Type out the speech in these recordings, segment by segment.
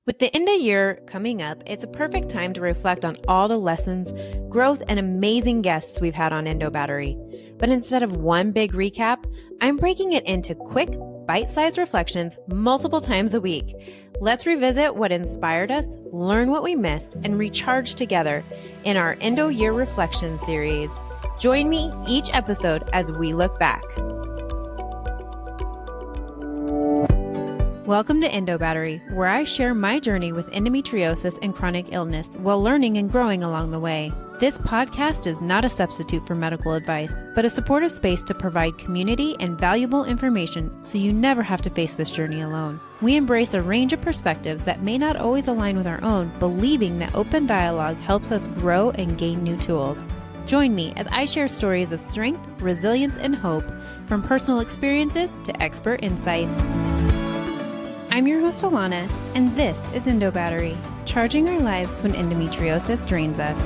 With the end of year coming up, it's a perfect time to reflect on all the lessons, growth, and amazing guests we've had on Endo Battery. But instead of one big recap, I'm breaking it into quick, bite-sized reflections multiple times a week. Let's revisit what inspired us, learn what we missed, and recharge together in our Endo Year Reflection series. Join me each episode as we look back. Welcome to Endo Battery, where I share my journey with endometriosis and chronic illness while learning and growing along the way. This podcast is not a substitute for medical advice, but a supportive space to provide community and valuable information so you never have to face this journey alone. We embrace a range of perspectives that may not always align with our own, believing that open dialogue helps us grow and gain new tools. Join me as I share stories of strength, resilience, and hope, from personal experiences to expert insights. I'm your host, Alana, and this is Endo Battery, charging our lives when endometriosis drains us.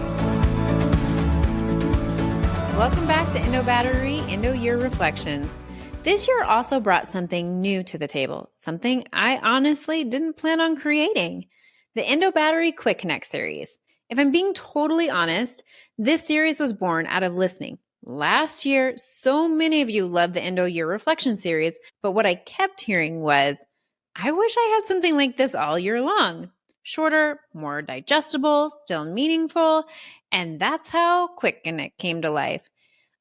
Welcome back to Endo Battery, Endo Year Reflections. This year also brought something new to the table, something I honestly didn't plan on creating, the Endo Battery Quick Connect series. If I'm being totally honest, this series was born out of listening. Last year, so many of you loved the Endo Year Reflection series, but what I kept hearing was, I wish I had something like this all year long. Shorter, more digestible, still meaningful, and that's how Quick Connect came to life.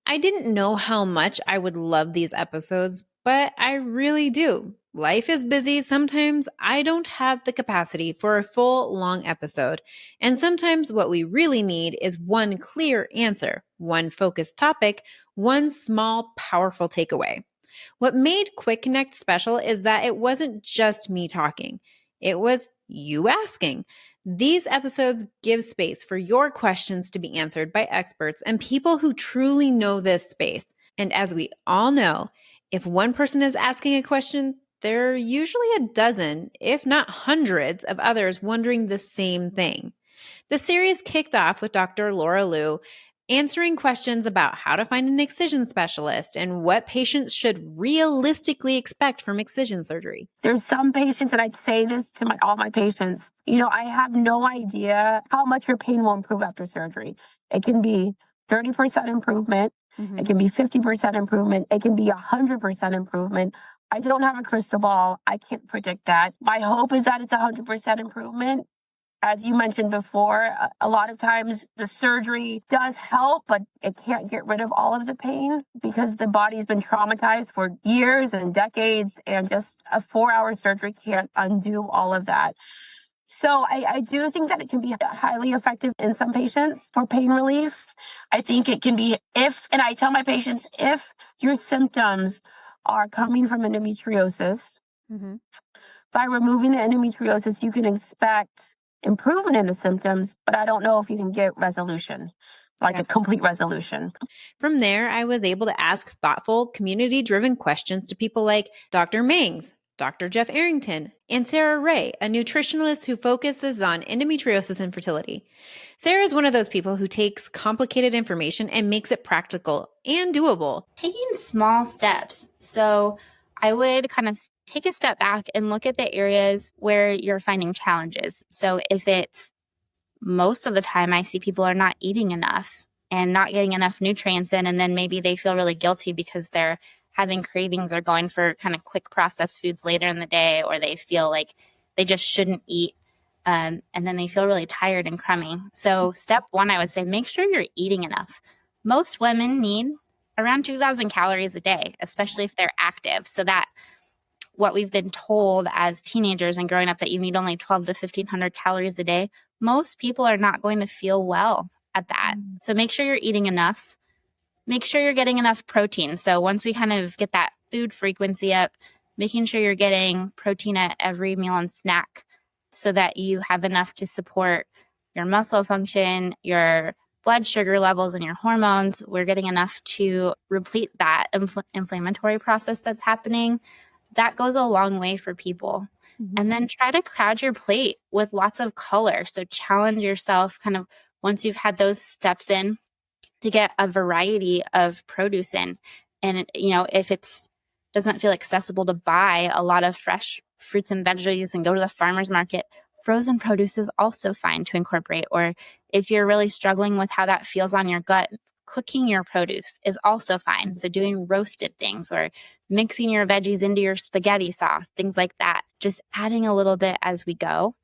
I didn't know how much I would love these episodes, but I really do. Life is busy. Sometimes I don't have the capacity for a full, long episode. And sometimes what we really need is one clear answer, one focused topic, one small, powerful takeaway. What made Quick Connect special is that it wasn't just me talking. It was you asking. These episodes give space for your questions to be answered by experts and people who truly know this space. And as we all know, if one person is asking a question, there are usually a dozen, if not hundreds, of others wondering the same thing. The series kicked off with Dr. Laura Liu answering questions about how to find an excision specialist and what patients should realistically expect from excision surgery. There's some patients, and I'd say this to all my patients, I have no idea how much your pain will improve after surgery. It can be 30% improvement. It can be 50% improvement. It can be 100% improvement. I don't have a crystal ball. I can't predict that. My hope is that it's 100% improvement. As you mentioned before, a lot of times the surgery does help, but it can't get rid of all of the pain because the body's been traumatized for years and decades, and just a 4-hour surgery can't undo all of that. So I do think that it can be highly effective in some patients for pain relief. I think it can be and I tell my patients, if your symptoms are coming from endometriosis, by removing the endometriosis, you can expect improvement in the symptoms, but I don't know if you can get resolution, a complete resolution. From there, I was able to ask thoughtful, community-driven questions to people like Dr. Mangs, Dr. Jeff Arrington, and Sarah Ray, a nutritionalist who focuses on endometriosis and fertility. Sarah is one of those people who takes complicated information and makes it practical and doable. Taking small steps. So I would kind of take a step back and look at the areas where you're finding challenges. So if it's most of the time I see people are not eating enough and not getting enough nutrients in, and then maybe they feel really guilty because they're having cravings or going for kind of quick processed foods later in the day, or they feel like they just shouldn't eat. And then they feel really tired and crummy. So step one, I would say, make sure you're eating enough. Most women need around 2,000 calories a day, especially if they're active. So that what we've been told as teenagers and growing up that you need only 12 to 1,500 calories a day, most people are not going to feel well at that. So make sure you're eating enough. Make sure you're getting enough protein. So once we kind of get that food frequency up, making sure you're getting protein at every meal and snack so that you have enough to support your muscle function, your blood sugar levels, and your hormones. We're getting enough to replete that inflammatory process that's happening. That goes a long way for people. And then try to crowd your plate with lots of color. So challenge yourself kind of once you've had those steps in to get a variety of produce in. And, if it's doesn't feel accessible to buy a lot of fresh fruits and veggies and go to the farmer's market, frozen produce is also fine to incorporate. Or if you're really struggling with how that feels on your gut, cooking your produce is also fine. So doing roasted things or mixing your veggies into your spaghetti sauce, things like that, just adding a little bit as we go.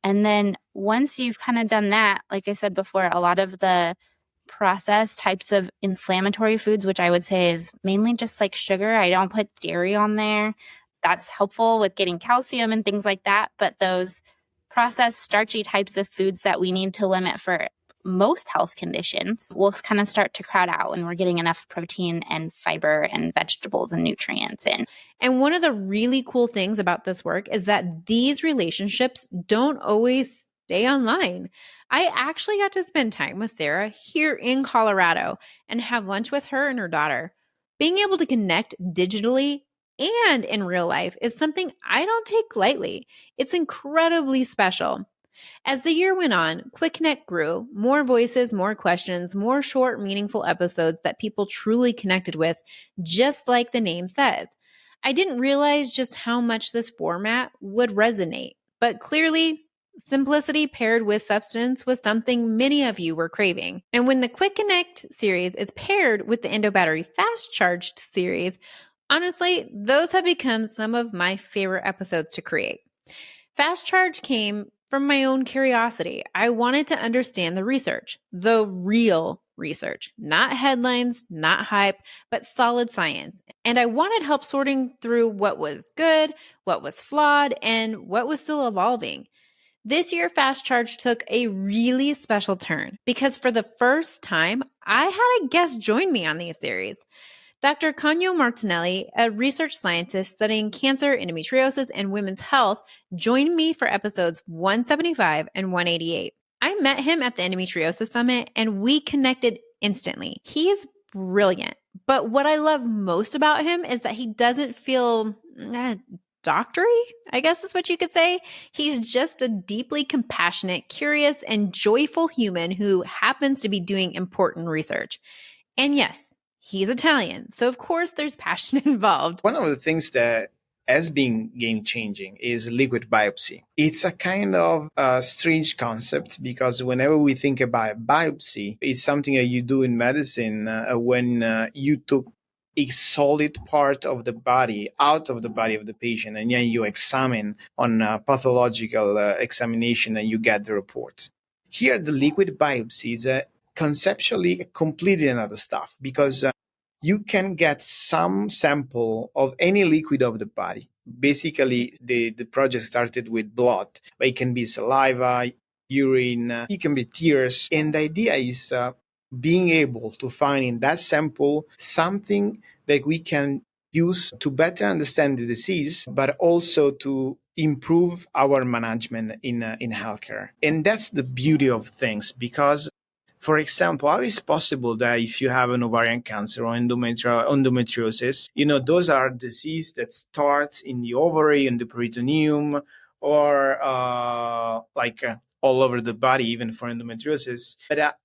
And then once you've kind of done that, like I said before, a lot of the processed types of inflammatory foods, which I would say is mainly just like sugar. I don't put dairy on there. That's helpful with getting calcium and things like that. But those processed starchy types of foods that we need to limit for most health conditions will kind of start to crowd out when we're getting enough protein and fiber and vegetables and nutrients in. And one of the really cool things about this work is that these relationships don't always stay online. I actually got to spend time with Sarah here in Colorado and have lunch with her and her daughter. Being able to connect digitally and in real life is something I don't take lightly. It's incredibly special. As the year went on, Quick Connect grew. More voices, more questions, more short, meaningful episodes that people truly connected with, just like the name says. I didn't realize just how much this format would resonate, but clearly, simplicity paired with substance was something many of you were craving. And when the Quick Connect series is paired with the Endo Battery Fast Charged series, honestly, those have become some of my favorite episodes to create. Fast Charge came from my own curiosity. I wanted to understand the research, the real research, not headlines, not hype, but solid science. And I wanted help sorting through what was good, what was flawed, and what was still evolving. This year, Fast Charge took a really special turn because for the first time, I had a guest join me on these series. Dr. Canio Martinelli, a research scientist studying cancer, endometriosis, and women's health, joined me for episodes 175 and 188. I met him at the Endometriosis Summit and we connected instantly. He is brilliant, but what I love most about him is that he doesn't feel doctory, I guess is what you could say. He's just a deeply compassionate, curious, and joyful human who happens to be doing important research. And yes, he's Italian, so of course there's passion involved. One of the things that has been game-changing is liquid biopsy. It's a kind of strange concept because whenever we think about biopsy, it's something that you do in medicine when you took a solid part of the body out of the body of the patient and then you examine on pathological examination and you get the reports. Here, the liquid biopsy is conceptually completely another stuff because you can get some sample of any liquid of the body. Basically, the project started with blood, but it can be saliva, urine, it can be tears. And the idea is being able to find in that sample something that we can use to better understand the disease, but also to improve our management in healthcare. And that's the beauty of things because for example, how is it possible that if you have an ovarian cancer or endometriosis, those are diseases that start in the ovary, in the peritoneum, or all over the body, even for endometriosis. But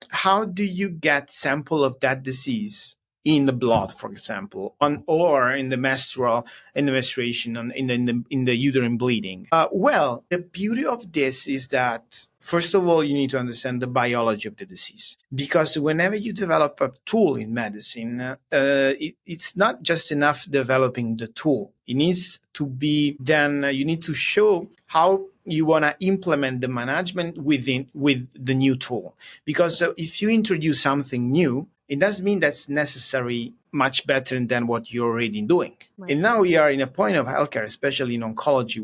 how do you get sample of that disease in the blood, for example, or in the menstruation, in the uterine bleeding? Well, the beauty of this is that, first of all, you need to understand the biology of the disease. Because whenever you develop a tool in medicine, it's not just enough developing the tool. It needs to be then, you need to show how you want to implement the management with the new tool. Because if you introduce something new, it doesn't mean that's necessary much better than what you're already doing. Right. And now we are in a point of healthcare, especially in oncology,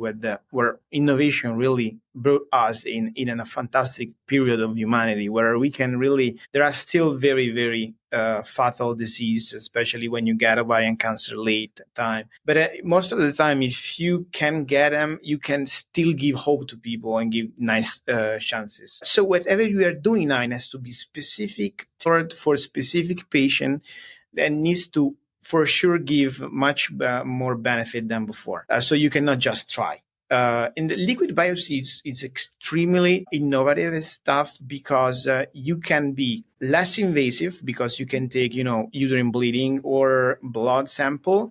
where innovation really brought us in a fantastic period of humanity, where we can really, there are still very, very fatal disease, especially when you get ovarian cancer late time. But most of the time, if you can get them, you can still give hope to people and give nice chances. So whatever you are doing now has to be specific for specific patient that needs to for sure give much more benefit than before. So you cannot just try. In the liquid biopsy, it's extremely innovative stuff because you can be less invasive because you can take, uterine bleeding or blood sample,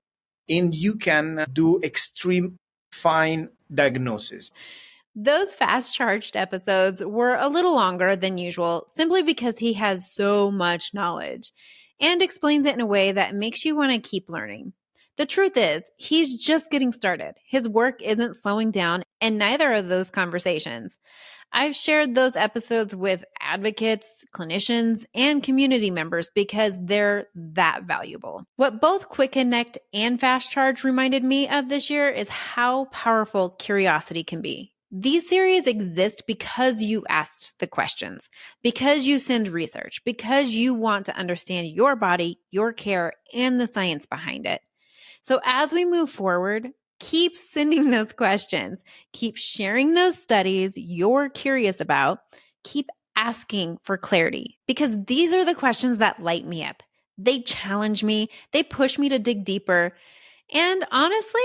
and you can do extreme fine diagnosis. Those fast-charged episodes were a little longer than usual simply because he has so much knowledge and explains it in a way that makes you want to keep learning. The truth is, he's just getting started. His work isn't slowing down, and neither are those conversations. I've shared those episodes with advocates, clinicians, and community members because they're that valuable. What both Quick Connect and Fast Charge reminded me of this year is how powerful curiosity can be. These series exist because you asked the questions, because you send research, because you want to understand your body, your care, and the science behind it. So as we move forward, keep sending those questions, keep sharing those studies you're curious about, keep asking for clarity, because these are the questions that light me up. They challenge me, they push me to dig deeper, and honestly,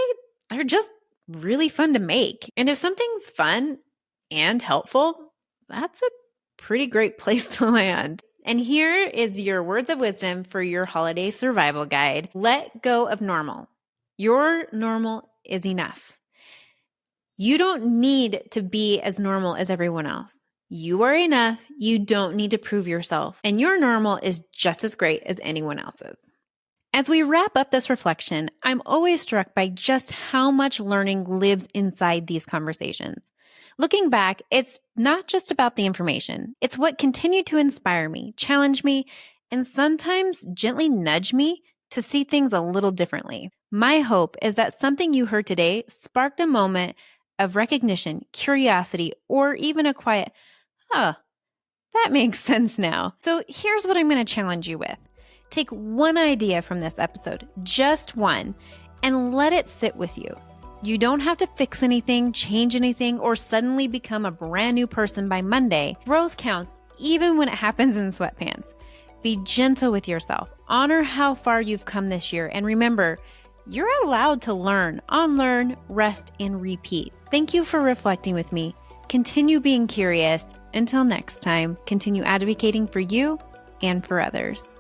they're just really fun to make. And if something's fun and helpful, that's a pretty great place to land. And here is your words of wisdom for your holiday survival guide. Let go of normal. Your normal is enough. You don't need to be as normal as everyone else. You are enough. You don't need to prove yourself. And your normal is just as great as anyone else's. As we wrap up this reflection, I'm always struck by just how much learning lives inside these conversations. Looking back, it's not just about the information. It's what continued to inspire me, challenge me, and sometimes gently nudge me to see things a little differently. My hope is that something you heard today sparked a moment of recognition, curiosity, or even a quiet, that makes sense now. So here's what I'm going to challenge you with. Take one idea from this episode, just one, and let it sit with you. You don't have to fix anything, change anything, or suddenly become a brand new person by Monday. Growth counts even when it happens in sweatpants. Be gentle with yourself. Honor how far you've come this year. And remember, you're allowed to learn, unlearn, rest, and repeat. Thank you for reflecting with me. Continue being curious. Until next time, continue advocating for you and for others.